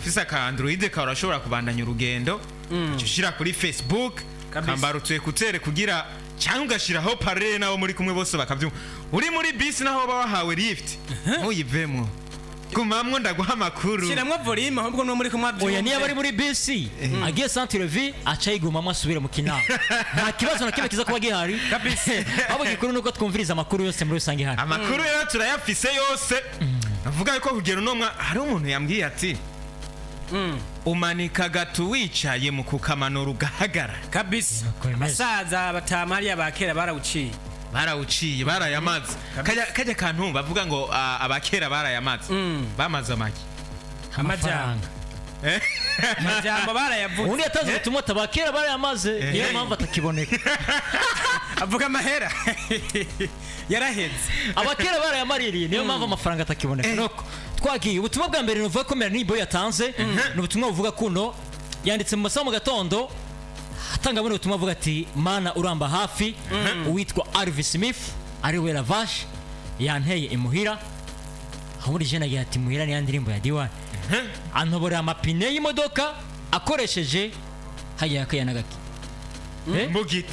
ufise aka Android ka urashobora kubandanya urugendo ushira kuri Facebook kambarutse kutere kugira cyangwa ugashiraho parallel nawo muri kumwe bose bakavyumva uri muri bus naho bawahawe lift ntuyivemo kumamwo ndaguha amakuru shiramwo volume ahubwo no muri kumwe oya niyo bari muri bus agiye centre vie acayiguma asubire mu kinama nta kibazo nakimwe kiza kuba gihari kabisa abo gikuru nuko twumviriza amakuru yose muri rusange hano amakuru rero turayafise yose avuga ko kugera unomwa hari umuntu yambwiye ati umanika gatu wicaye mu kukamanura ugahagara kabisa basaza batamariya bakera barawuciye barayamaze kajya kantu bavuga ngo abakera barayamaze bamaze amaki amafaranga amajambo barayavuze undi yatanze ubutumwa tabakera barayamaze niyo mpamvu atakiboneka avuga amahera yaraheze abakera barayamaririye niyo mpamvu amafaranga atakiboneka nuko twagiye ubutumwa bwa mbere nuvuga ko MELANIN boy yatanze n'ubutumwa buvuga kuno yanditse mu masaha mu gatondo atanga buno ubutumwa avuga ati mana uramba hafi uwitwa ALVIN ari we Lavash yanteye imuhira aho muri jena yagiye ati muhira ni yandirimbo ya D1 antobora amapine y'imodoka akoresheje hajya akayanagaki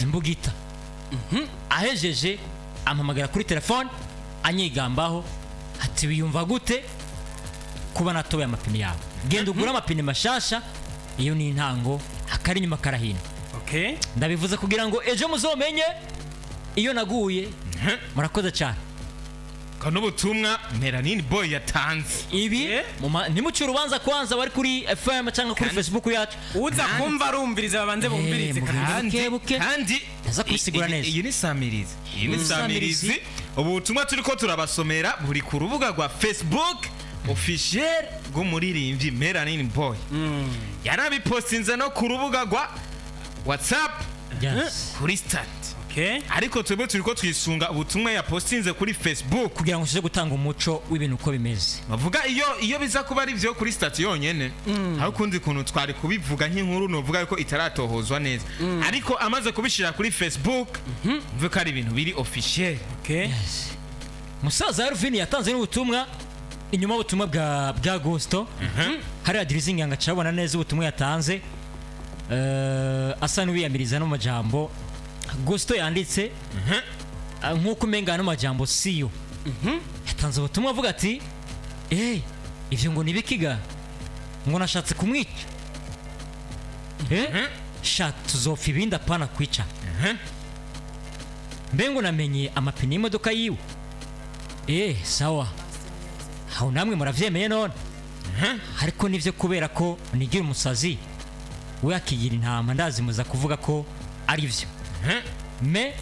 mbugita ahejeje ampamagara kuri telefone anyigambaho ati wiyumva gute kuba natoye amapine yawe genda ugura amapine mashasha iyo ni intango akari nyuma karahino ndabivuze kugira ngo ejo muzomenye iyo naguye murakoze cyane kano butumwa MELANIN boy yatanze ibi nimucyo urubanza kwanza bari kuri FM cyangwa kuri Facebook yacu uza kumva arumviriza babanze bumvirize kandi ndaza kubisigura neza iyi ni samirizi ubutumwa turiko turabasomera buri ku rubuga rwa Facebook officiel rw'umuririmbyi MELANIN boy yarabipostinze no ku rubuga rwa WhatsApp kuri stat ariko twebwe turiko twisunga ubutumwa ya postinze kuri Facebook kugira ngo ushije gutanga umuco w'ibintu uko bimeze bavuga iyo biza kuba ari byo kuri stat yonyene aho kundi kuntu twari kubivuga nk'inkuru novuga yuko itaratohozwa neza ariko amaze kubishira kuri Facebook mvuga ari ibintu biri officiel musaza ALVIN yatanze n'ubutumwa inyuma ubutumwa bwa Gusto hari adressing yanga cabona neza ubutumwa yatanze asa n'uwiyamiriza no majambo Gusto yanditse nkuko umenga no majambo siyo yatanze ubutumwa avuga ati ivyo ngo nibikiga ngo nashatse kumwica tuzopfa ibindi apana kwica mbengo namenye amapine y'imodoka yiwe sawa aho namwe muravyemeye none ariko nivyo kubera ko nigira umusazi we akigira intama ndazimuza kuvuga ko ari vyo me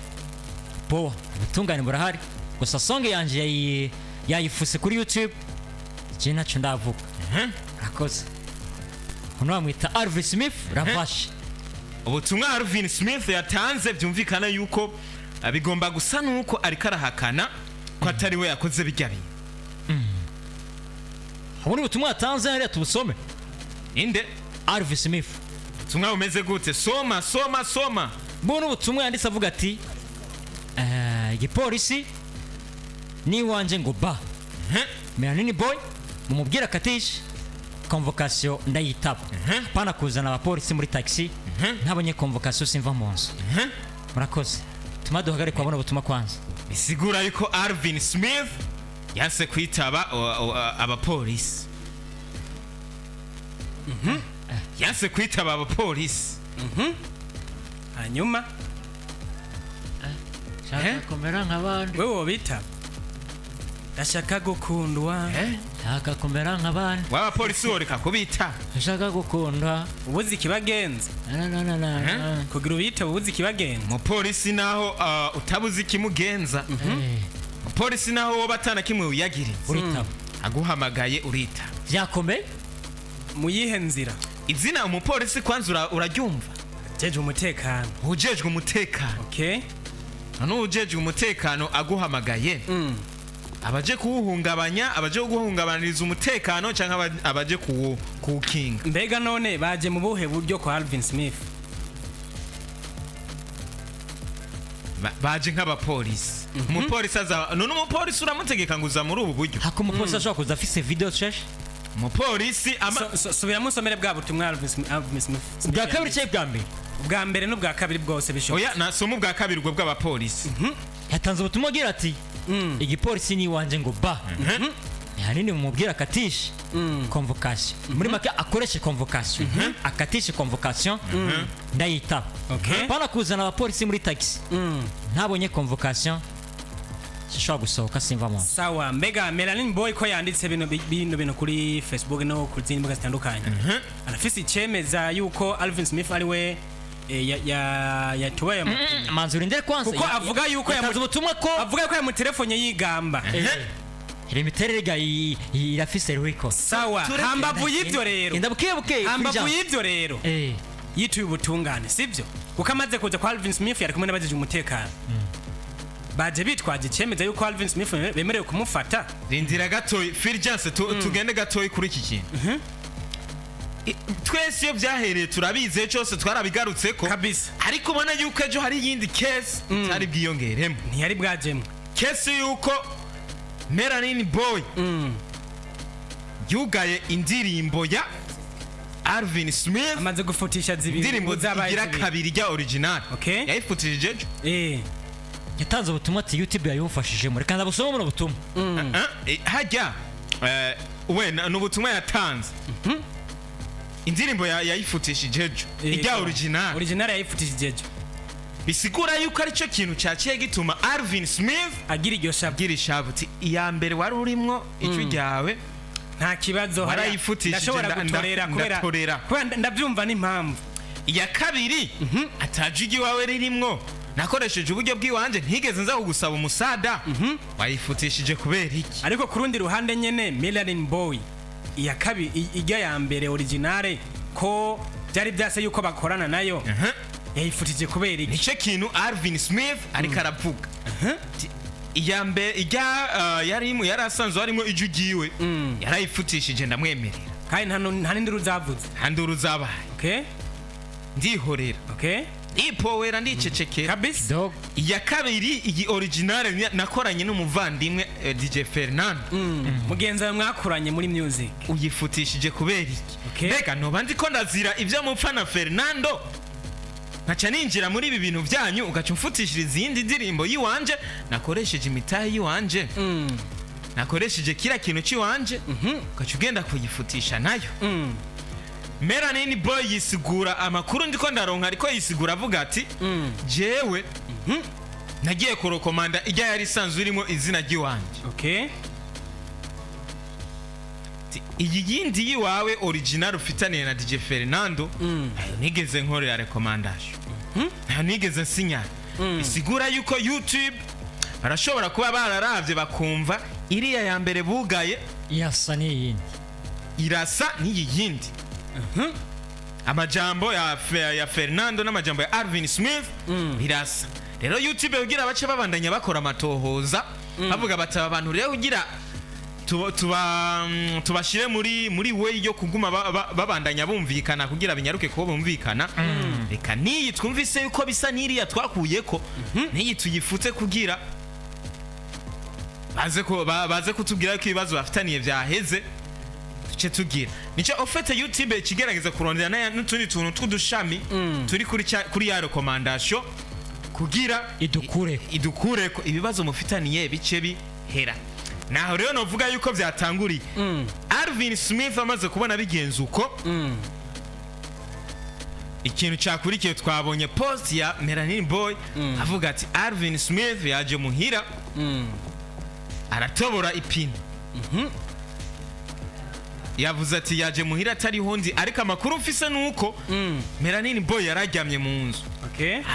bo ubutungane burahari gusa songe yanje yayifuse kuri YouTube je naco ndavuga rakoze uno bamwita ALVIN Lavash ubutumwa ALVIN yatanze byumvikana yuko bigomba gusa nuko ariko arahakana ko atari we yakoze bijya bintu ubundi ubutumwa yatanze hariya tubusome inde ALVIN ubutumwa bumeze gute soma buno ubutumwa yanditse avuga ati igipolisi ni wanje ngo ba MELANIN boy mumubwira katish convocation ndayitaba pana kuzana abapolisi muri taxi ntabonye convocation simva mu nzu murakoze tuma duhagare kwabona ubutumwa kwanza bisigura yuko ALVIN yanse kwitaba abapolisi yanse kwitaba abapolisi hanyuma shaka komera nk'abandi wewe wobita ndashaka gukundwa shaka komera nk'abandi w'abapolisi woreka kubita shaka gukundwa ubuzi kibagenza kugira ubita ubuzi kibagenza umupolisi naho utabuzi kimugenza umupolisi naho woba atana kimwe uyagiriza uritaba aguhamagaye urita byakomeye muyihe nzira izina umupolisi kwanza uraryumva ujejwe umutekano ujejwe umutekano aguhamagaye abaje kuwuhungabanya abaje guhungabaniriza umutekano cyangwa abaje kuwukinga mbega none baje mu buhe buryo kwa ALVIN baje nk'abapolisi umupolisi none umupolisi uramutegeka ngo uza muri ubu buryo hako umupolisi ashobora kuza afise video chesh umupolisi subira musomere bwa butumwa Alvin Smith bwa kabiri cye bwa mbere bwa mbere n'ubwa kabiri bwose bishoboka oya nasoma ubwa kabiri ubwo bw'abapolisi yatanze ubutumwa agira ati igipolisi ni iwanje ngo ba hanini mumubwira akatishe convocation muri make akoreshe convocation akatishe convocation ndayitaba pana kuzana abapolisi muri taxi ntabonye convocation sishobora gusohoka simvamo sawa mbega Melanin Boy ko yanditse bino kuri Facebook no ku zindi mbuga zitandukanye arafise icemeza yuko Alvin Smith ari we yatubaye manzuri ndere kwanza kuko avuga yuko ubutumwa ko avuga ko yamutelefone yigamba Remiterega irafise Rico sawa hambavu y'ivyo rero ndabukebuke hambavu y'ivyo rero yituye ubutungane sivyo kuko amaze kuza kwa Alvin Smith yari kumwe n'abajeje umutekano baje bitwaje icemeza yuko Alvin Smith bemerewe kumufata rindira gatoyi Firjance tugende gatoyi kuri iki kintu twese iyo byahereye turabize cyose twarabigarutse ko kabisa ariko ubona yuko ejo hari yindi case tari bwiyongeremo ntiyari bwajemo case yuko Melanin Boy yugaye indirimbo ya Alvin Smith amaze gufutisha zibiri indirimbo zabagira kabiri ya original yayifutishije yatanze ubutumwa ati YouTube yayumfashije muri kandi abusoma mu butumwa hajya we n'ubutumwa yatanze indirimbo yayifutishije ijya original yayifutishije bisigura yuko ari cyo kintu cyaciye gituma Alvin Smith agira iryo shabuti iya mbere wari urimwo icyo ryawe nta kibazo harayifutishije kubera ndabyumva n'impamvu iya kabiri atajigi wawe ririmwo nakoresheje uburyo bw'iwanje ntigeze nza kugusaba umusada wayifutishije kubera iki ariko ku rundi ruhande nyene Melanin Boy iya kabiri ijya ya mbere originale ko byari byase yuko bakorana nayo yayifutije kubera iki nice kintu Alvin Smith ariko aravuga iya mbere yarimo yarasanzwe harimo ijugiwe yarayifutishije ndamwemerera kandi nta nindi ruzavuze handuru zabaye ndihorera ipowera ndicecekera kabisa iya kabiri iyi original nakoranye n'umuvandimwe DJ Fernando mugenza mwakoranye muri music uyifutishije kubera iki mbega noba ndiko ndazira ibyo mupfa na Fernando nkaca ninjira muri ibi bintu byanyu ugaca umfutishiriza iyindi ndirimbo yiwanje nakoresheje imitahe yiwanje nakoresheje kila kintu ciwanje ugaca ugenda kuyifutisha nayo Melanin Boy yisigura amakuru ndiko ndaronka ariko yisigura avuga ati jewe nagiye kurokomanda ijya yari isanzwe irimo izina ry'iwanje iyi yindi yiwawe original ufitaniye na DJ Fernando nigeze nkorera recommendation nigeze nsinya isigura yuko YouTube barashobora kuba bararavye bakumva iriya ya mbere bugaye irasa n'iyi yindi amajambo ya Fernando n'amajambo ya Alvin Smith birasa rero YouTube ugira bace babandanya bakora amatohoza bavuga bataba abantu rero ugira tubashire muri we yo kuguma babandanya bumvikana kugira binyaruke ko bumvikana reka niyi twumvise yuko bisa niriya twakuyeko niyi tuyifute kugira baze kutubwira ko ibibazo bafitaniye byaheze duce tugira nico ofete YouTube kigerageza kurondera n'utundi tuntu tw'udushami turi kuri ya recommendation kugira idukure ko ibibazo mufitaniye bice bihera naho rero novuga yuko byatanguriye Alvin Smith amaze kubona bigenza uko ikintu cyakurikiye twabonye post ya Melanin Boy avuga ati Alvin Smith yaje muhira aratobora ipine yavuze ati yaje muhira atari hondi ariko amakuru mfise nuko Melanin Boy yararyamye mu nzu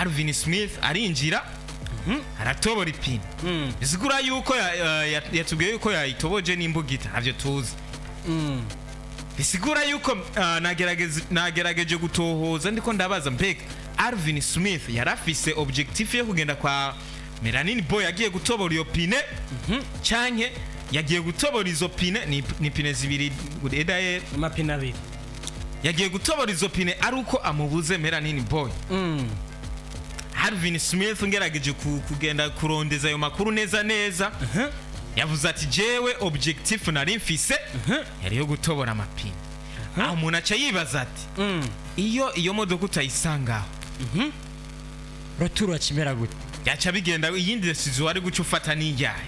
Alvin Smith arinjira aratobora ipine bisigura yuko yatubwiye yuko yayitoboje n'imbugita navyo tuzi bisigura yuko nagerageje gutohoza ndiko ndabaza mbega Alvin Smith yarafise objectif yo kugenda kwa Melanin Boy yagiye gutobora iyo pine canke yagiye gutobora izo pine ni pine zibiri edaye amapine abiri yagiye gutobora izo pine ari uko amubuze Melanin Boy Alvin Smith ngerageje kugenda kurondeza ayo makuru neza yavuze ati jewe objectif nari mfise yari yo gutobora amapine aho umuntu aca yibaza ati iyo modoka utayisangaho roturu akimera gute yaca bigenda iyindi decision wari guca ufata n'ijyaye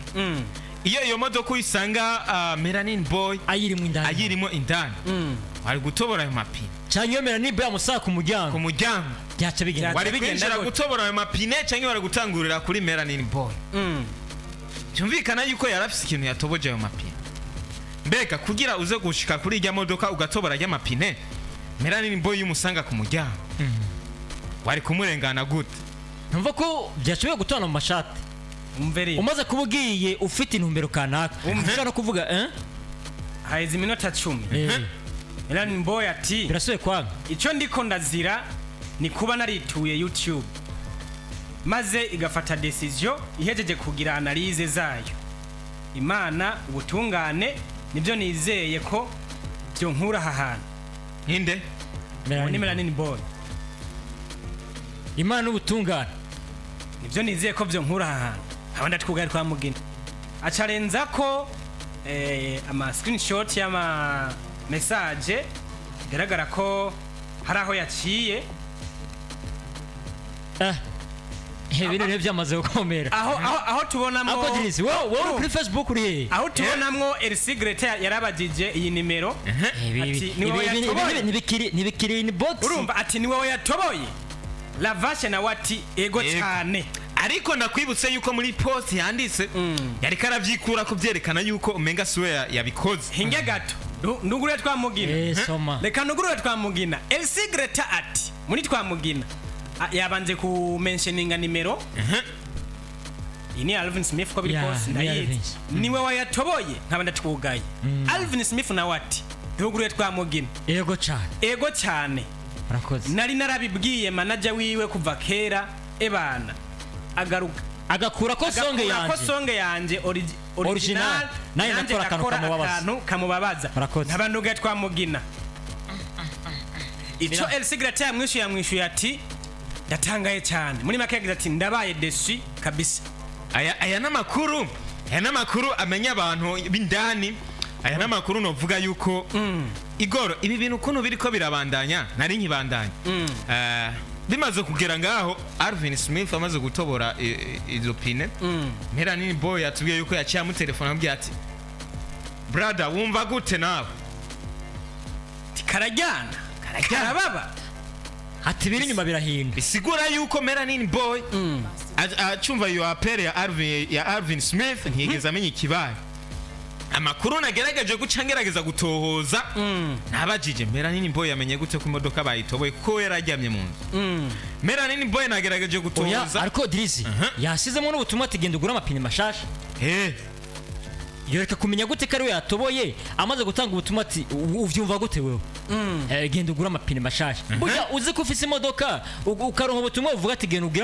iyo modoka uyisanga Melanin Boy ayirimo indani wari gutobora ayo mapine cyangwa iyo Melanin Boy amusaka ku muryango byaca bigenda wari kwinjira gutobora ayo mapine cyangwa wari gutangurira kuri Melanin Boy cyumvikana yuko yarafise ikintu yatoboje ayo mapine mbega kugira uze gushika kuri ijya modoka ugatobora ajya mapine Melanin Boy yumusanga ku muryango wari kumurengana gute numva ko byashoboye gutona mu mashati umaze kubugiye ufite intumbero kanaka ushaka no kuvuga haizi minota 10 Melanin Boy ati birasuye kwanga ico ndiko ndazira ni kuba narituye YouTube maze igafata decision ihejeje kugira analyse zayo Imana ubutungane nibyo nizeye ko byo nkura hahana ninde ni Melanin Boy Imana ubutungane nibyo nizeye ko byo nkura hahana abandi twugari kwa mugina acarenza ko ama screenshot y'ama message garagara ko hari aho yaciye ibintu byamaze gukomera aho tubonamo akodirizi wowe kuri Facebook uri aho tubonamo El Secret yarabagije iyi nimero ati nibikiri in box urumva ati ni wowe yatoboye la vache na wati ego cyane ariko nakwibutse yuko muri post yanditse yari karavyikura ko byerekana yuko umenga siwe yabikoze hinge gato ndugure twamugina soma reka ndugure twamugina El Secret ati muri twamugina yabanje ku mentioninga nimero ini Alvin Smith ko biri post ndayizi niwe wayatoboye nkabanda twugaye Alvin Smith na wati ndugure twamugina ego cyane murakoze nari narabibwiye manager wiwe kuva kera ebana agaruka agakura ko songe yanje original naye nakora akantu kamubabaza nabantu gatwa mugina ico El Secret yamwishuye ati ndatangaye cyane muri make yagize ati ndabaye desu kabisa aya namakuru amenya abantu b'indani aya namakuru novuga yuko igoro ibi bintu kuno biriko birabandanya nari nkibandanya bimaze kugera ngaho Alvin Smith amaze gutobora izo pine Melanin Boy yatubwiye yuko yaciye mu telefone amubwiye ati brother wumva gute nawe karajyana baba ati biri nyuma birahinda bisigura yuko Melanin Boy acumva yo apere ya Alvin Smith ntiyigeze amenya ikibaye amakuru nagerageje gucangerageza gutohoza nabajije Melanin Boy yamenye gute ku modoka bayitoboye ko yararyamye mu nzu Melanin Boy nagerageje gutohoza ariko Dirizi yasizemo n'ubutumwa ati genda ugura amapine mashasha yoreka kumenya gute kari yatoboye amaze gutanga ubutumwa ati uvyumva gute wewe genda ugura amapine mashasha burya uzi ko ufise imodoka ukaronka ubutumwa uvuga ati genda ugura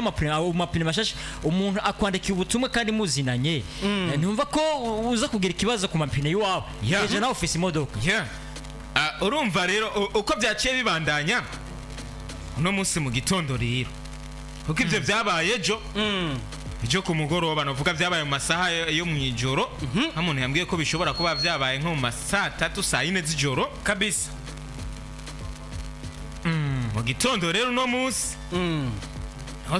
amapine mashasha umuntu akwandikiye ubutumwa kandi muzinanye numva ko uza kugira ikibazo ku mapine yiwawe yeje nawe ufise imodoka urumva rero uko byaciye bibandanya uno munsi mu gitondo rero kuko ivyo byabaye ejo ku mugoroba navuga byabaye mu masaha yo mu ijoro hamuntu yambwiye ko bishobora kuba byabaye nko mu masaha 3 saa 4 z'ijoro kabisa mu gitondo rero no munsi aho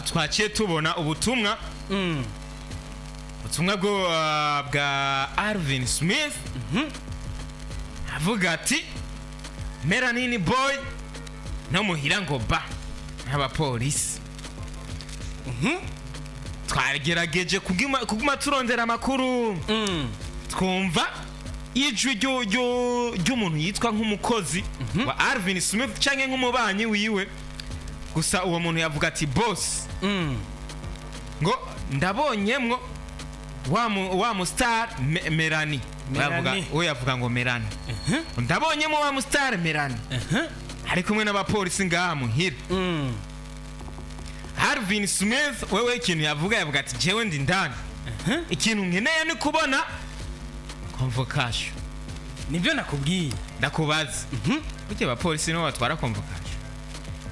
twaciye tubona ubutumwa bwa Alvin Smith avuga ati Melanin Boy no muhira ngo ba n'abapolisi twagerageje kuguma turondera amakuru twumva ijwi ry'umuntu yitwa nk'umukozi wa Alvin Smith canke nk'umubanyi wiwe gusa uwo muntu yavuga ati boss ngo ndabonyemwo wa mu star Melani yavuga ngo Melani ndabonyemwo wa mu star Melani ari kumwe n'abapolisi ngaha muhira Alvin Smith wewe ikintu yavuga ati jewe ndi ndani ikintu nkeneye ni kubona convocation nibyo nakubwiye ndakubaza uje abapolisi no batwara convocation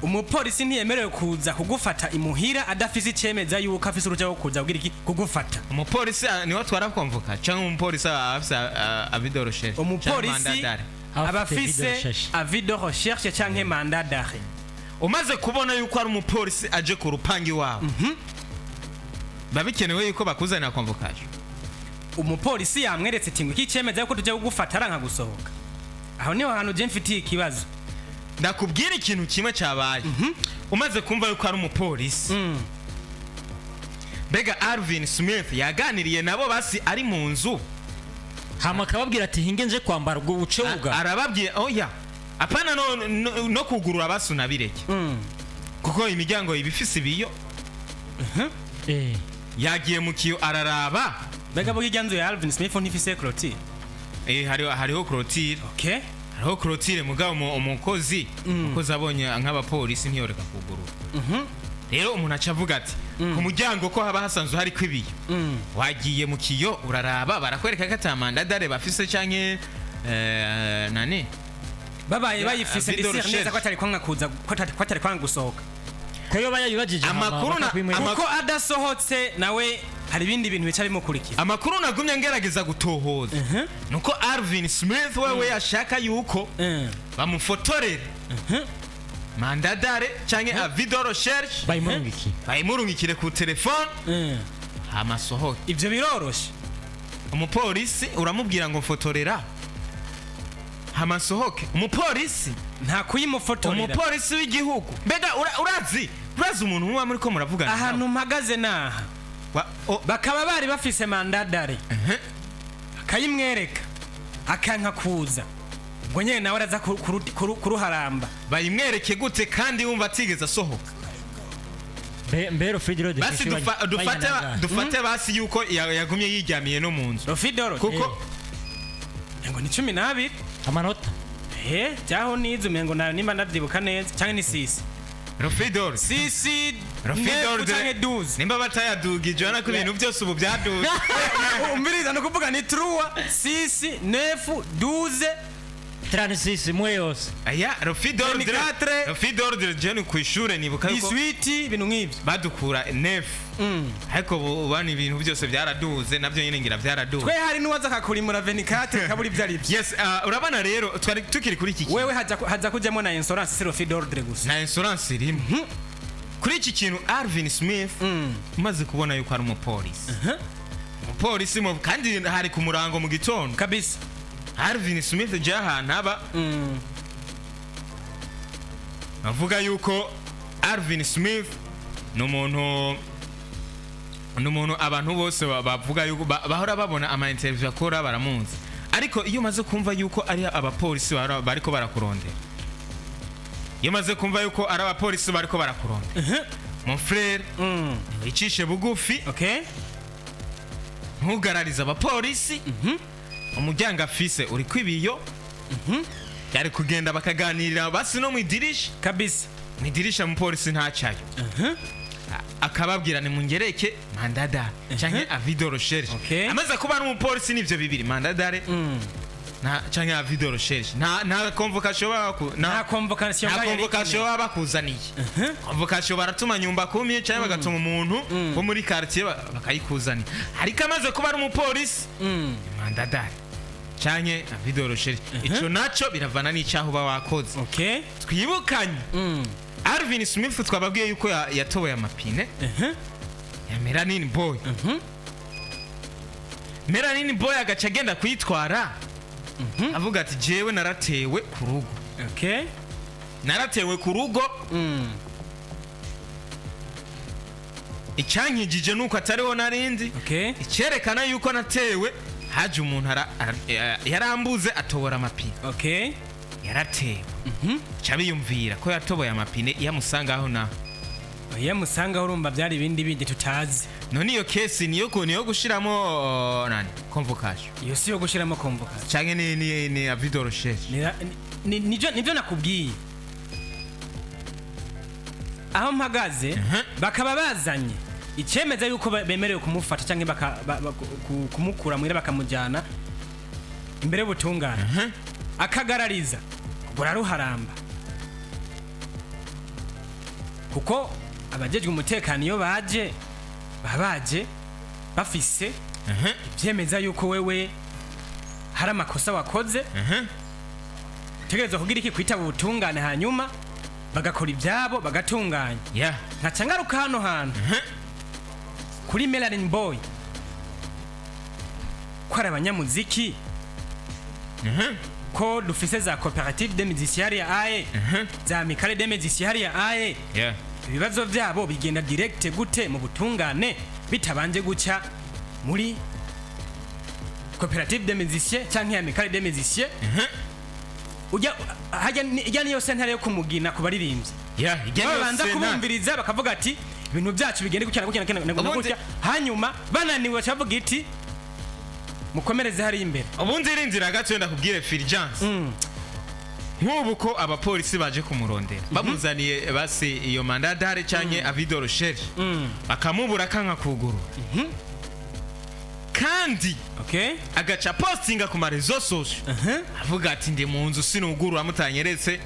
umupolisi ntiyemerewe kuza kugufata imuhira adafise icemeza yuko afise uruja rwo kuza kugira iki kugufata. umupolisi niwe twarakonvoka cyangwa umupolisi afise avido recherche umupolisi abafise avido recherche cyangwa mandat d'arrêt. umaze kubona yuko ari umupolisi aje ku rupangi wawe babikenewe yuko bakuzanira convocation. umupolisi yamweretse ati ngiki icemeza yuko tujya kugufata aranka gusohoka. aho niho hantu je mfitiye ikibazo. ndakubwira ikintu kimwe cyabaye umaze kumva yuko ari umupolisi Bega Alvin Smith yaganiriye nabo basi ari mu nzu hama akababwira ati hinge nje kwambara ubwo bucewuga arababwiye oya apana no kugurura basuna bireke kuko imiryango ibifise ibiyo yagiye mu kiyo araraba. Bega bugijya nzu ya Alvin Smith ntifise clôture hariho clôture. Okay, hariho clôture mugabo umukozi abonye nk'abapolisi ntiyoreka kugurura. rero umuntu acavuga ati ku muryango ko haba hasanzwe hari kwibiye wagiye mu kiyo uraraba barakwereka ko atamanda dare bafise canke nane babaye bayifise ndisi neza ko atari kwanga kuza ko atari kwanga gusohoka ko yo bayibajije amakuru ko adasohotse nawe hari ibindi bintu bica bimukurikira. amakuru nagumye ngerageza gutohoza nuko Alvin Smith wewe yashaka yuko bamufotorera mandadare canke avido recherche bayimurungikire ku telefone amasohoke. ivyo biroroshe. umupolisi uramubwira ngo fotorera hamasohoke. umupolisi nta kuyimufotorera. umupolisi w'igihugu mbega urazi umuntu muba muri ko muravugana ahantu mpagaze naha bakaba bari bafise mandadare akayimwereka akanka kuza ngo nyene nawe araza kuruharamba. bayimwereke gute kandi wumva atigeze asohoka? mbero Fidro de basi dufate basi yuko yagumye yiryamiye no mu nzu Fidro kuko ngo ni 12 amanota cyaho nizo mengo nayo nimba ndavyibuka neza cyangwa ni sisi Rofidor sisi Rofidor nimba batayadugije urabona ko ibintu byose ubu byaduze. umbiriza no kuvuga ni 3 6 9 12 36 mweyose aya Rofidor de jeni kwishure nibuka yuko 18 bintu nk'ibyo badukura 9 ariko ubani ibintu byose byaraduze nabyo nyine ngira byaraduze. twe hari nuwaza kakurimura 24 kaburi byari byo. Yes, urabana rero twari tukiri kuri iki wewe haza kujyamo na insurance Rofidor de gusa na insurance irimo kuri iki kintu. Alvin Smith umaze kubona yuko ari umupolisi umupolisi kandi hari ku murango mu gitondo kabisa. Alvin Smith jahantu aba avuga yuko Alvin Smith n'umuntu abantu bose bavuga yuko bahora babona ama interview akora baramunzi, ariko iyo maze kumva yuko ari abapolisi bariko barakurondera, iyo maze kumva yuko ari abapolisi bariko barakurondera mon frère icishe bugufi. Okay, ntugarariza abapolisi umuryango afise uri kwibiyo yari kugenda bakaganirira basi no mwidirisha kabisa. mwidirisha umupolisi ntacayo akababwira ni mungereke mandadare canke avido recherche. amaze kuba n'umupolisi nivyo bibiri mandadare canke avido recherche. nta convocation bakuzaniye. convocation baratuma nyumba kumi canke bagatuma umuntu wo muri quartier bakayikuzanira, ariko amaze kuba ari umupolisi mandadare canke avido recherche. ico naco biravana n'icaho bawakoze. twibukanye Alvin Smith twababwiye yuko yatoboye amapine ya Melanin Boy. Melanin Boy agaca agenda kwitwara avuga ati jewe naratewe ku rugo. naratewe ku rugo icyankijije nuko atariho narindi icyerekana yuko natewe haje umuntu yarambuze atobora amapine. yaratewe cabiyumvira ko yatoboye amapine yamusangaho na yamusangaho urumva byari ibindi bindi tutazi. none iyo case niyo gushiramo nani convocation. iyo si yo gushiramo convocation canke ni avido recherche. nivyo nakubwiye aho mpagaze bakaba bazanye icemeza yuko bemerewe kumufata canke kumukura mwira bakamujyana imbere y'ubutungane akagarariza buraruharamba. kuko abajejwe umutekano iyo baje babaje bafise ivyemeza yuko wewe hari amakosa wakoze tegerezwa kugira iki kwitaba ubutungane hanyuma bagakora ibyabo bagatunganya nkaca ngaruka hano hantu kuri Melanin Boy ko ari abanyamuziki ko dufise za cooperative de musiciens ya AE za amicale de musiciens ya AE ibibazo byabo bigenda direct gute mu butungane bitabanje guca muri cooperative de musiciens cyangwa amicale de musiciens ijya niyo sentare yo kumugina ku baririmbyi babanza kubumviriza bakavuga ati ibintu byacu bigende gukira hanyuma bananiwe bacavuga iti mukomereze hari imbere ubundi irinzira gato yenda kubwire Fulgence nk'ubu ko abapolisi baje kumurondera bamuzaniye base iyo mandadare cyanye avido rochelle bakamubura kanka kuguru kandi agaca postinga ku marezo social avuga ati ndi mu nzu sinuguru amutanyeretse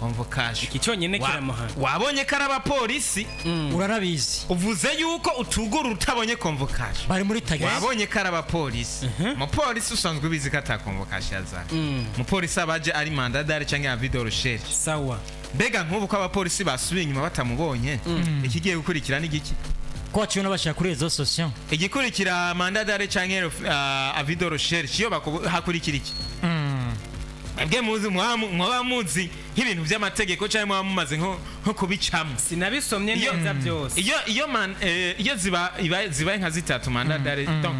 convocation iki cyonyine kiramuhana wabonye karaba polisi urarabizi uvuze yuko utuguru utabonye convocation bari muri tagisi wabonye karaba polisi mu polisi usanzwe bizi kata convocation yazanye mu polisi abaje ari mandadare cyangwa video rochelle sawa mbega nk'ubu ko abapolisi basubiye inyuma batamubonye ikigiye gukurikira n'igiki ko cyuna bashaka kuri rezo social igikurikira mandadare cyangwa video rochelle cyo hakurikira iki Ebwe muzi mwaba muzi nk'ibintu by'amategeko cyangwa mwaba mumaze nko kubicamo sinabisomye neza byose iyo ziba nka zitatu mandadare donc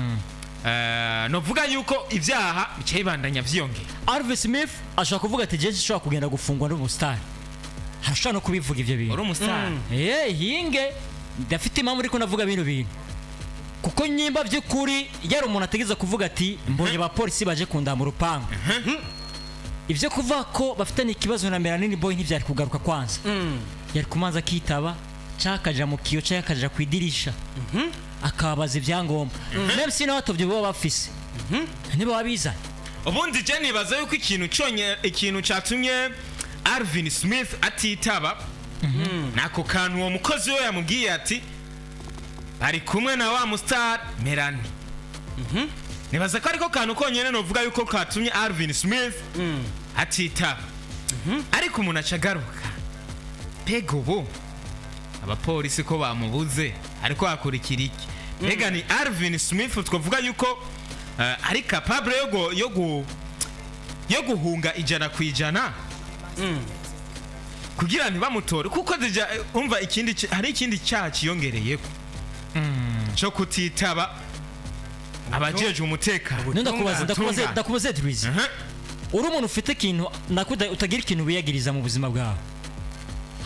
novuga yuko ibyaha bicayibandanya vyongera Alvin Smith ashaka kuvuga ati je nshobora kugenda gufungwa n'umustar harashaka no kubivuga ivyo bintu uri umustar hinge ndafite impamvu ariko navuga bino bintu kuko nyimba by'ukuri yari umuntu ategeza kuvuga ati mbonye abapolisi baje kunda mu rupango ivyo kuva ko bafitanye ikibazo na Melanin Boy ntivyari kugaruka kwanza yari kumanza kitaba cakaja mu kiyo cakaja kwidirisha akabaza ivyangomba même si nawe tovyo baba bafise nibo babiza ubundi je nibaza yuko ikintu cyatumye Alvin Smith atitaba nako kantu uwo mukozi we yamubwiye ati ari kumwe na wa mustar Melanin nibaza ko ariko kantu konyene novuga yuko katumye Alvin Smith atitaba ariko umuntu acagaruka pego bo abapolisi ko bamubuze ariko hakurikira iki mbega ni Alvin Smith twavuga yuko ari capable yo guhunga ijana ku ijana kugira ntibamutore kuko umva hari ikindi cyaha kiyongereyeko cyo kutitaba abajeje umutekano ndakubaza Drizzy uri umuntu ufite ikintu utagira ikintu wiyagiriza mu buzima bwawe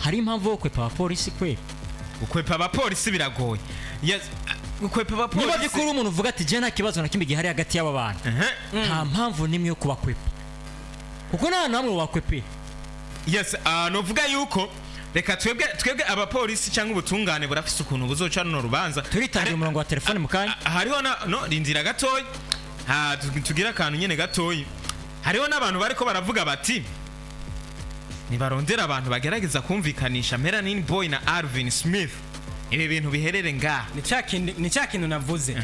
hari impamvu yo kwepa abapolisi kwe ukwepa abapolisi biragoye ukwepa abapolisi niba by'ukuri umuntu uvuga ati je nta kibazo na kimwe gihari hagati y'aba bantu nta mpamvu nimwe yo kubakwepa kuko nta namwe bakwepe novuga yuko reka twebwe abapolisi cyangwa ubutungane burafise ukuntu buzoca no rubanza turitangira umurongo wa telefone mukanya hariho rindira gatoyi tugira akantu nyene gatoyi hariho n'abantu bariko baravuga bati nibarondera abantu bagerageza kumvikanisha Melanin Boy na Alvin Smith ibi bintu biherere ngaha ni cya kintu navuze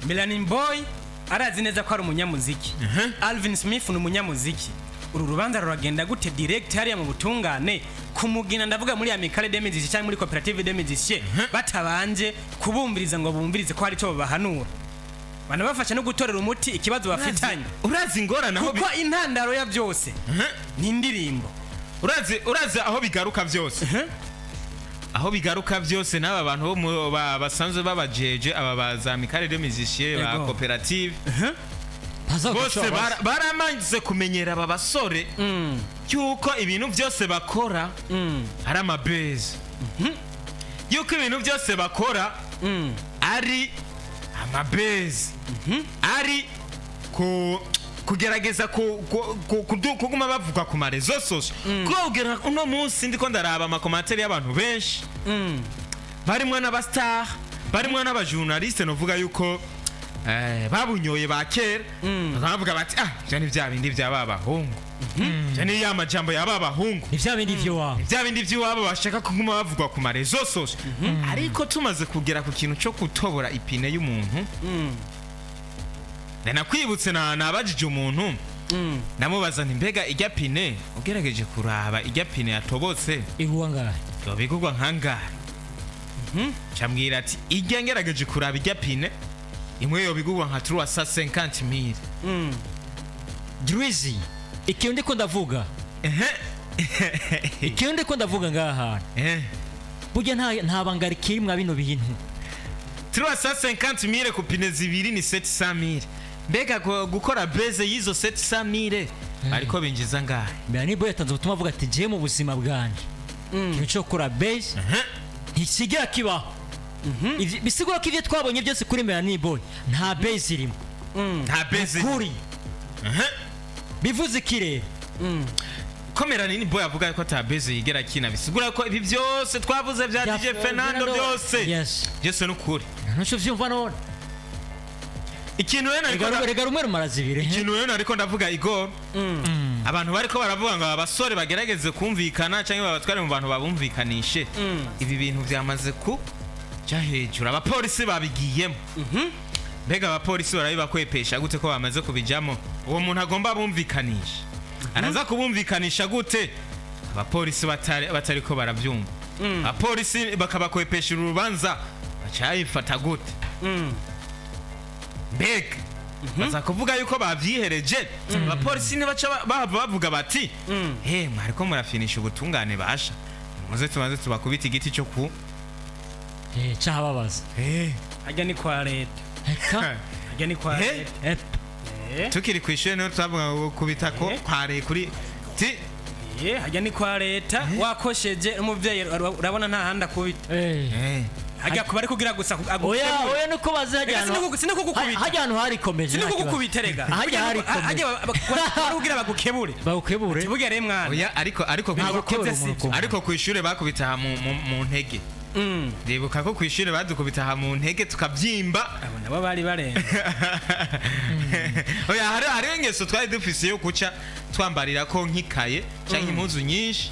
Melanin Boy arazi neza ko ari umunyamuziki Alvin Smith ni umunyamuziki uru rubanza ruragenda gute direct hariya mu butungane kumugina ndavuga muri amicale de musiciens cyangwa muri cooperative de musiciens batabanje kubumviriza ngo bumvirize ko hari cyo bahanura bana bafasha no gutorera umuti ikibazo bafitanye urazi ngorana aho kuko intandaro ya byose ni indirimbo urazi aho bigaruka byose aho bigaruka byose n'aba bantu bo basanzwe babajeje aba baza amicale de musiciens ba cooperative bose baramanze kumenyera aba basore yuko ibintu byose bakora ari amabeze yuko ibintu byose bakora ari amabeze ari kugerageza kuguma bavuga ku marezo social kugera uno munsi ndiko ndaraba amakomantere y'abantu benshi barimwe n'abastar barimwe n'abajournaliste novuga yuko babunyoye bakera bakavuga bati je ni bya bindi byababahungu cyane ya majambo yaba bahungu ni vya bindi vy'iwabo bya bindi by'iwabo bashaka kuguma bavugwa ku marezo sose ariko tumaze kugera ku kintu cyo gutobora ipine y'umuntu nakwibutse nabajije umuntu namubaza nti mbega ijya pine ugerageje kuraba ijya pine yatobotse igwa ngahe bigurwa nkangahe cyambwira ati ijya ngerageje kuraba ijya pine imwe yo bigurwa nka 350,000 Drizzy ikintu ndiko ndavuga ikintu ndiko ndavuga ngaha burya nta banga rikiri mwa bino bintu 350,000 ku pine zibiri ni 700,000 mbega gukora base y'izo 700,000 ariko binjiza ngahe Melanie Boy yatanze ubutumwa avuga ati je mu buzima bwanje ikintu cyo gukora base ntikigira kibaho bisigura ko ivyo twabonye byose kuri Melanie Boy nta base irimo nta base kuri bivuze ikirere ko Melanie Boy avuga ko ata base yigera kina bisigura ko ibi byose twavuze bya DJ Fernando byose byose n'ukuri ntuco vyumva none ikintu rega rumwe rumarazibire ikintu rero ariko ndavuga Igor abantu bariko baravuga ngo abasore bagerageze kumvikana cyangwa babatware mu bantu babumvikanishe ibi bintu byamaze ku cya hejuru abapolisi babigiyemo mbega abapolisi barabibakwepesha gute ko bamaze kubijamo uwo muntu agomba bumvikanisha araza kubumvikanisha gute abapolisi batari ko barabyumva abapolisi bakabakwepesha urubanza bacayifata gute mbega baza kuvuga yuko babyihereje abapolisi ntibaca bavuga bati mwariko murafinisha ubutungane basha muze tubanze tubakubita igiti cyo ku cyababaza hajya ni kwa leta hajya ni kwa leta tukiri kwishyure niyo twavuga ngo kubita ko kware kuri ti hajya ni kwa leta wakosheje umuvyeyi urabona nta handi akubita hajya kuba ari kugira gusa oya nuko bazi hajya ahantu harikomeje sinukugukubita rega hajya kugira bagukebure tibuge re mwana oya ariko kwishyure bakubita mu ntege ndibuka ko kwishyure badukubita mu ntege tukabyimba abo nabo bari barenze oya hari ingeso twari dufise yo kuca twambarira ko nkikaye cyangwa impuzu nyinshi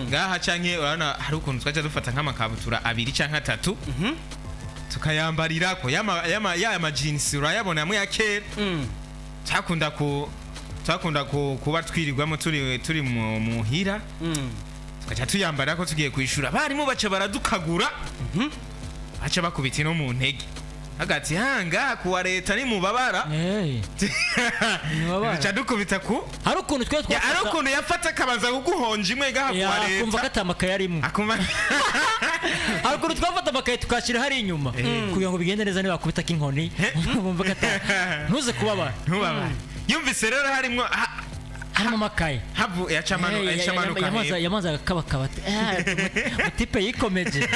ngaha cyangwa urabona hari ukuntu twaca dufata nk'amakabutura 2 cyangwa 3 tukayambarira ko ya jeans urayabona mu ya kera twakunda kuba twirirwamo turi mu hira tukaca tuyambarira ko tugiye kwishura barimo baca baradukagura baca bakubita no mu ntege hagati hanga kuwa leta ni mubabara baca dukubita ku hari ukuntu twe twafata hari ukuntu yafata kabaza kuguhonja imwe gaha kuwa leta akumva katamakaye arimo hari ukuntu twafata amakaye tukashira hari inyuma kugira ngo bigende neza niba bakubita k'inkoni bumva kata ntuze kubabara yumvise rero harimo harimo amakaye havu yacamanuka yamaze akabakaba tipe yikomeje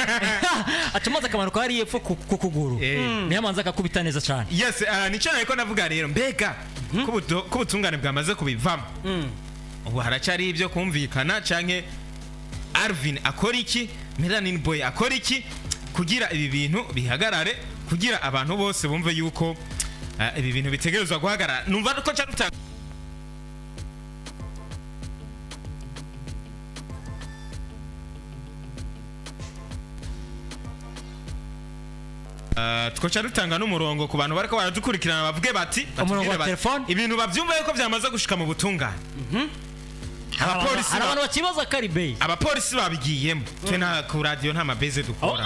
acamaze akamanuka hari yepfo ku kuguru niyamanze akakubita neza cyane yes nicyo nariko navuga rero mbega ko butungane bwamaze kubivamo ubu haracyari ibyo kumvikana canke ALVIN akora iki Melanin Boy akora iki kugira ibi bintu bihagarare kugira abantu bose bumve yuko ibi bintu bitegerezwa guhagarara numva ko cyarutanga twoca dutanga n'umurongo ku bantu bariko baradukurikirana bavuge bati umurongo wa telefone ibintu bavyumva yuko byamaze gushika mu butungane abapolisi abantu bakibaza kari base abapolisi babigiyemo twe na ku radio nta mabeze dukora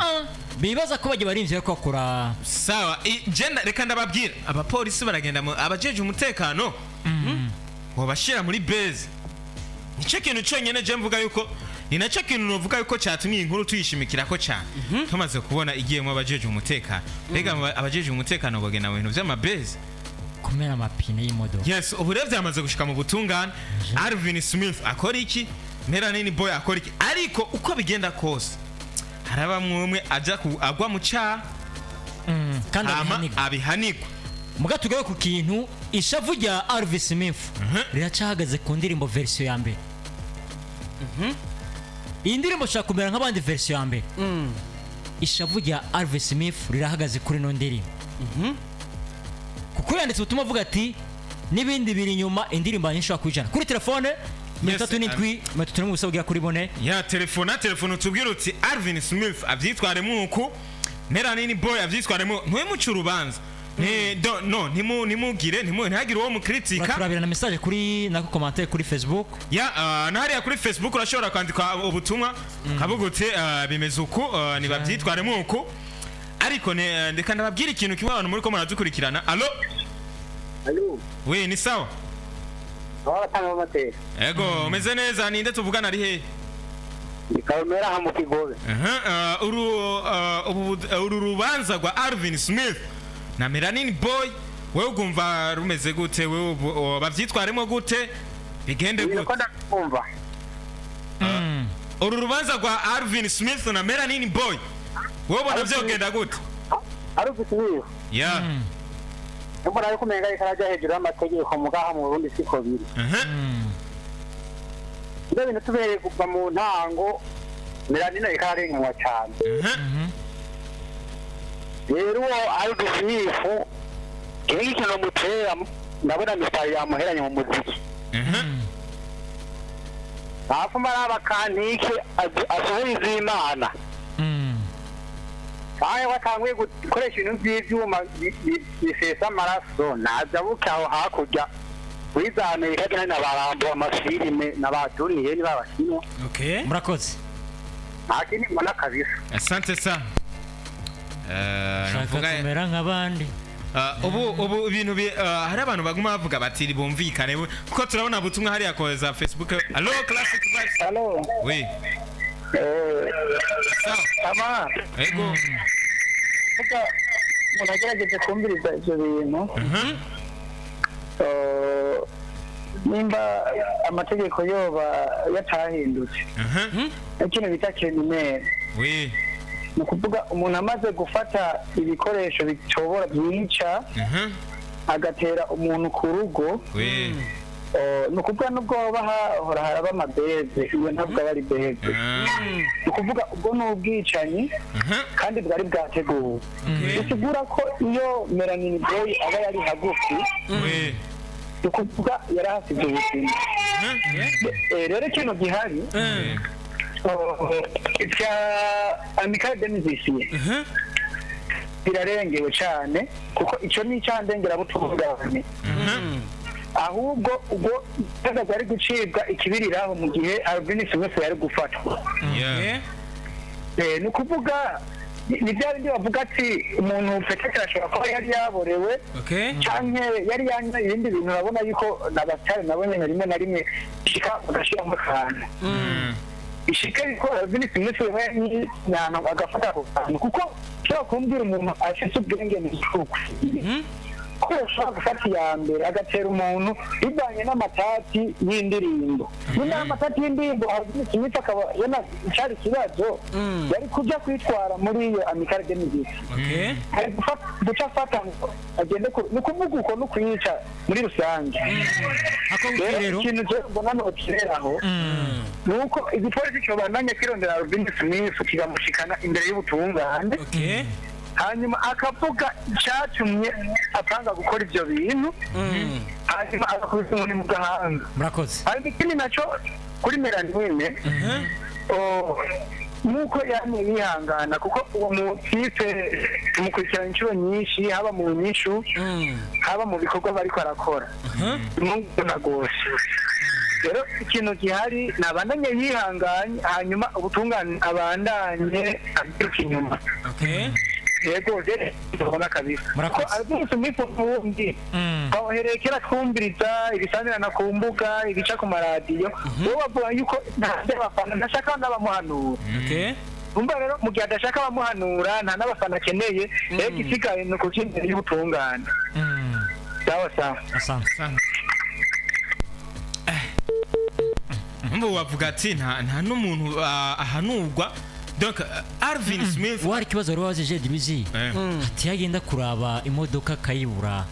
bibaza ko bagiye barimvye ko akora sawa genda reka ndababwira abapolisi baragenda abajeje umutekano ngo bashira muri base nico kintu cyonyene je mvuga yuko ni nacyo kintu novuga yuko cyatumye inkuru tuyishimikira ko cyane tumaze kubona igiyemo abajeje umutekano rega abajeje umutekano bagena mu bintu by'amabase kumera amapine y'imodoka yes ubu rero byamaze gushika mu butungane ALVIN Smith akora iki Melanin Boy akora iki ariko uko bigenda kose haraba mwumwe aja agwa mu cyaha kandi abihanirwa muga tugaye ku kintu ishavu rya ALVIN Smith riracahagaze ku ndirimbo version ya mbere iyi ndirimbo shaka kumera nk'abandi version ya mbere ishavu rya ALVIN Smith rirahagaze kuri no ndirimbo kuko yanditse ubutumwa avuga ati n'ibindi biri inyuma indirimbo nyinshi kwijana kuri telefone 37 ubusobwa kuri bone ya telefone tubwira uti Alvin Smith avyitwaremo uku Melanin Boy avyitwaremo ntwemuca urubanza ntimugire ntihagire uwo mukritika turabira na message kuri nako commentaire kuri Facebook ya nahariya kuri Facebook urashobora kwandika ubutumwa kavuga uti bimeze uku nibavyitwaremo uku ariko ndeka ndababwira ikintu kimwe abantu muri ko muradukurikirana allo we ni sawa ego umeze neza ninde tuvugana ari he Nikamera hamu Kigobe uru rubanza rwa Alvin Smith na Melanin Boy wewe ugumva rumeze gute wewe bavyitwaremo gute bigende gute uru rubanza rwa Alvin Smith na Melanin Boy wewe ubona vyogenda gute Alvin Smith ya mbona ariko menga ikaraja hejuru y'amategeko mugaha mu Burundi siko biri Nda bintu tubereye kuva mu ntango Melanin ikarenganwa cyane rero Alvin Smith iki kintu mutera ndabona mistari yamuheranye mu muziki hafu maraba kanike asohoye Imana Aye watanguye gukoresha ibintu by'ivyuma bisesa amaraso nazabuka aho hakurya wiza Amerika kandi nabarambo amafilime nabaturiye ni babashinwa okay murakoze akini mbona kabisa asante sana kumera nk'abandi ubu ibintu hari abantu baguma bavuga bati bumvikane kuko turabona butumwa hariya koza Facebook allo classic vibes allo oui Tama ego Kuka munagerageje kumviriza ivyo bintu nimba amategeko yoba yatahindutse ikintu bita criminel oui ni kuvuga umuntu amaze gufata ibikoresho bicobora byica agatera umuntu ku rugo oui ni ukuvuga nubwo hahora haraba amabeze iyo ntabwo aba ari beze ni ukuvuga ubwo ni ubwicanyi kandi bwari bwateguwe bisigura ko iyo Melanin Boy aba yari hagufi ni ukuvuga yari ahasize ubuzima rero ikintu gihari icya Amical Demizisiye birarengewe cyane kuko icyo ni icyandengerabutumwa ahubwo ubwo kaza ari gucibwa ikibiriraho mu gihe Alvin Smith yari gufatwa ni kuvuga ni bya bindi bavuga ati umuntu pekeke ashobora kuba yari yaborewe canke yari yanyoye ibindi bintu urabona yuko n'abatari nabo nyene rimwe na rimwe ishika bagashiramo akantu ishika yuko Alvin Smith nyana agafata ako kantu kuko ushobora kumbwira umuntu afite ubwenge mu gihugu ko ushobora gufata iya mbere agatera umuntu bivanye n'amatati y'indirimbo nyuma y'amatati y'indirimbo Alvin Smith akaba cyari ikibazo yari kujya kwitwara muri iyo Amical Demizisiye ari guca afata agende ni kuvuga uko no kwica muri rusange ikintu cyo mbona nokireraho ni uko igipolisi cyobandanya kirondera Alvin Smith kigamushikana imbere y'ubutungane hanyuma akavuga cyatumye apanga gukora ibyo bintu hanyuma agakubita umuntu mu gahanga murakoze ariko ikindi nacyo kuri Melanin nuko yamye yihangana kuko uwo mutipe tumukurikirana inshuro nyinshi haba mu nyishu haba mu bikorwa bariko arakora mungona gose rero ikintu gihari nabandanye yihanganye hanyuma ubutungane abandanye agiruka inyuma yego je ndabona kabisa murakoze Alvin Smith ubundi baherekera twumviriza ibisanirana ku mbuga ibica ku maradiyo bo bavuga yuko nta bafana ndashaka n'abamuhanura umva rero mu gihe adashaka abamuhanura nta n'abafana akeneye rero igisigaye ni ukukindira y'ubutungane sawa asante mbo bavuga ati nta n'umuntu ahanurwa donc Alvin Smith wari kibazo rero waje Dibizi ati yagenda kuraba imodoka kayibura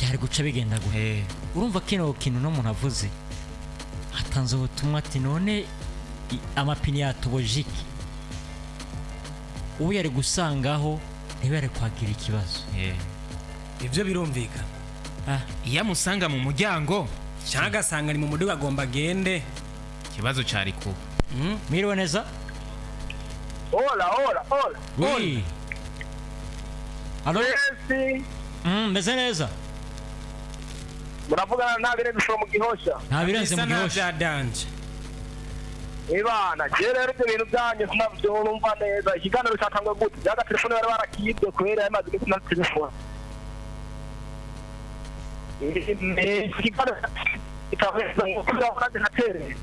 byari guca bigenda guhe urumva kino kintu no muntu avuze atanze ubutumwa ati none amapine yatubojiki ubu yari gusangaho ntibare kwagira ikibazo ibyo birumvikana iyo amusanga mu muryango cyangwa agasanga ni mu muduga agomba agende. ikibazo cyari kuba. Mwiriwe neza. Hola. Oui. Allo? Yes. Meze neza. Muravugana na bire bishoro mu Gihosha. Nta birenze mu Gihosha. Byadanje. Ibana, kera rero ibintu byanyu sinabyo numva neza. Ikiganiro cyatangwa gute? Byaga telefone bari barakiyibye kwera amazi gute na telefone. Ikiganiro ikaveza ngo kuzabona denatere.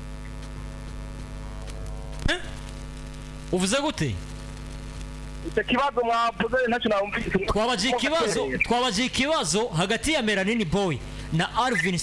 Uvuze gute? Icyo kibazo mwavuze ntacyo nawumvise. Twabaje ikibazo hagati ya Melanin Boy na ALVIN